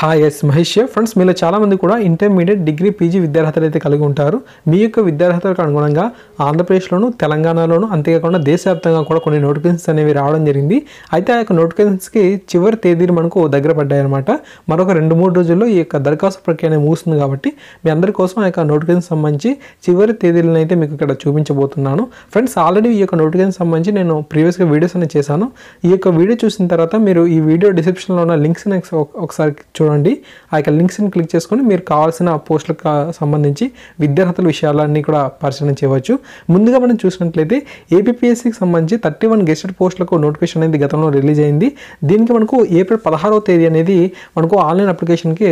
Hi yes Mahesh friends, మీలో చాలామంది కూడా ఇంటర్మీడియట్ డిగ్రీ పీజీ విద్యార్హతలు అయితే కలిగి ఉంటారు. మీ యొక్క విద్యార్హతలకు అనుగుణంగా ఆంధ్రప్రదేశ్లోను తెలంగాణలోను అంతేకాకుండా దేశవ్యాప్తంగా కూడా కొన్ని నోటిఫికేషన్స్ అనేవి రావడం జరిగింది. అయితే ఆ యొక్క నోటిఫికేషన్స్కి చివరి తేదీలు మనకు దగ్గర పడ్డాయన్నమాట. మరొక 2-3 రోజుల్లో ఈ యొక్క దరఖాస్తు ప్రక్రియ అనేది ముగుస్తుంది కాబట్టి మీ అందరి కోసం ఆ యొక్క నోటిఫికేషన్ సంబంధించి చివరి తేదీలను అయితే మీకు ఇక్కడ చూపించబోతున్నాను. ఫ్రెండ్స్, ఆల్రెడీ ఈ యొక్క నోటిఫికేషన్ సంబంధించి నేను ప్రీవియస్గా వీడియోస్ అనేది చేశాను. ఈ యొక్క వీడియో చూసిన తర్వాత మీరు ఈ వీడియో డిస్క్రిప్షన్లో ఉన్న లింక్స్ని ఒకసారి చూడండి. ఆ యొక్క లింక్స్ని క్లిక్ చేసుకొని మీరు కావాల్సిన పోస్టులకు సంబంధించి విద్యార్హతల విషయాలన్నీ కూడా పరిశీలన చేయవచ్చు. ముందుగా మనం చూసినట్లయితే ఏపీపీఎస్సీకి సంబంధించి 31 గెస్టెడ్ పోస్టులకు నోటిఫికేషన్ అనేది గతంలో రిలీజ్ అయింది. దీనికి మనకు ఏప్రిల్ 16వ తేదీ అనేది మనకు ఆన్లైన్ అప్లికేషన్కి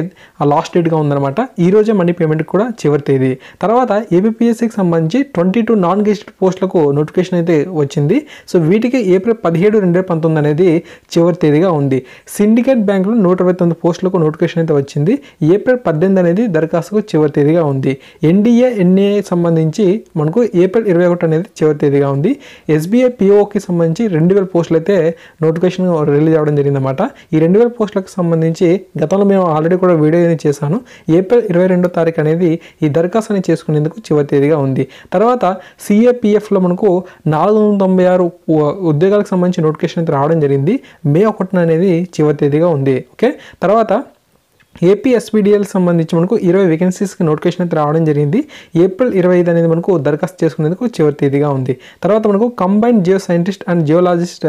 లాస్ట్ డేట్గా ఉందన్నమాట. ఈ రోజే మనీ పేమెంట్ కూడా చివరి తేదీ. తర్వాత ఏపీపీఎస్సీకి సంబంధించి 22 నాన్ గెస్టెడ్ పోస్టులకు నోటిఫికేషన్ అయితే వచ్చింది. సో వీటికి ఏప్రిల్ 17, 2019 అనేది చివరి తేదీగా ఉంది. సిండికేట్ బ్యాంకులో 129 పోస్టులకు నోటిఫికేషన్ అయితే వచ్చింది. ఏప్రిల్ 18 అనేది దరఖాస్తుకు చివరి తేదీగా ఉంది. ఎన్డీఏ ఎన్ఏ సంబంధించి మనకు ఏప్రిల్ 21 అనేది చివరి తేదీగా ఉంది. ఎస్బీఐ పిఓకి సంబంధించి 2000 పోస్టులు అయితే నోటిఫికేషన్ రిలీజ్ అవ్వడం జరిగిందన్నమాట. ఈ 2000 పోస్టులకు సంబంధించి గతంలో మేము ఆల్రెడీ కూడా వీడియో అనేది చేశాను. ఏప్రిల్ 22వ తారీఖు అనేది ఈ దరఖాస్తు అనేది చేసుకునేందుకు చివరి తేదీగా ఉంది. తర్వాత సిఏపిఎఫ్లో మనకు 496 ఉద్యోగాలకు సంబంధించి నోటిఫికేషన్ అయితే రావడం జరిగింది. మే 1 అనేది చివరి తేదీగా ఉంది. ఓకే, తర్వాత ఏపీ ఎస్పీడీఎల్ సంబంధించి మనకు 20 వేకెన్సీస్కి నోటిఫికేషన్ అయితే రావడం జరిగింది. ఏప్రిల్ 25 అనేది మనకు దరఖాస్తు చేసుకునేందుకు చివరి తేదీగా ఉంది. తర్వాత మనకు కంబైన్డ్ జియో సైంటిస్ట్ అండ్ జియోలాజిస్ట్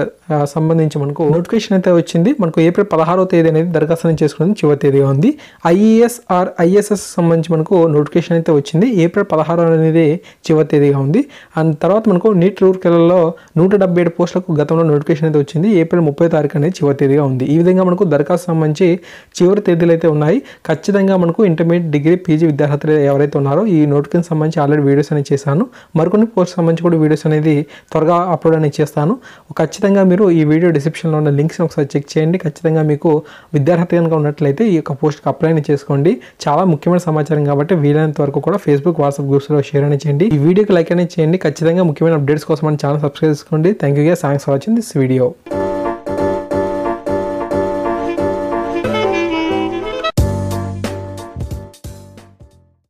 సంబంధించి మనకు నోటిఫికేషన్ అయితే వచ్చింది. మనకు ఏప్రిల్ 16వ తేదీ అనేది దరఖాస్తు చేసుకునేందుకు చివరి తేదీగా ఉంది. ఐఏఎస్ ఆర్ ఐఎస్ఎస్ సంబంధించి మనకు నోటిఫికేషన్ అయితే వచ్చింది. ఏప్రిల్ 16 అనేది చివరి తేదీగా ఉంది. అండ్ తర్వాత మనకు నీట్ రూర్కెలలో 177 పోస్టులకు గతంలో నోటిఫికేషన్ అయితే వచ్చింది. ఏప్రిల్ 30వ తారీఖు అనేది చివరి తేదీగా ఉంది. ఈ విధంగా మనకు దరఖాస్తు సంబంధించి చివరి తేదీలు అయితే ఉన్నాయి. ఖచ్చితంగా మనకు ఇంటర్మీడియట్ డిగ్రీ పీజీ విద్యార్థులు ఎవరైతే ఉన్నారో ఈ నోటిఫికేషన్ సంబంధించి ఆల్రెడీ వీడియోస్ అనేది చేశాను. మరికొన్ని పోస్ట్ సంబంధించి కూడా వీడియోస్ అనేది త్వరగా అప్లోడ్ అనేది చేస్తాను. ఖచ్చితంగా మీరు ఈ వీడియో డిస్క్రిప్షన్లో ఉన్న లింక్స్ని ఒకసారి చెక్ చేయండి. ఖచ్చితంగా మీకు విద్యార్హత కనుక ఉన్నట్లయితే ఈ యొక్క పోస్ట్కి అప్లై చేసుకోండి. చాలా ముఖ్యమైన సమాచారం కాబట్టి వీలైనంత వరకు కూడా ఫేస్బుక్, వాట్సాప్ గ్రూప్స్లో షేర్ అనేది చేయండి. ఈ వీడియోకి లైక్ అనేది చేయండి. ఖచ్చితంగా ముఖ్యమైన అప్డేట్స్ కోసం మన ఛానల్ సబ్స్క్రైబ్ చేసుకోండి. Thank you, thanks for watching this video.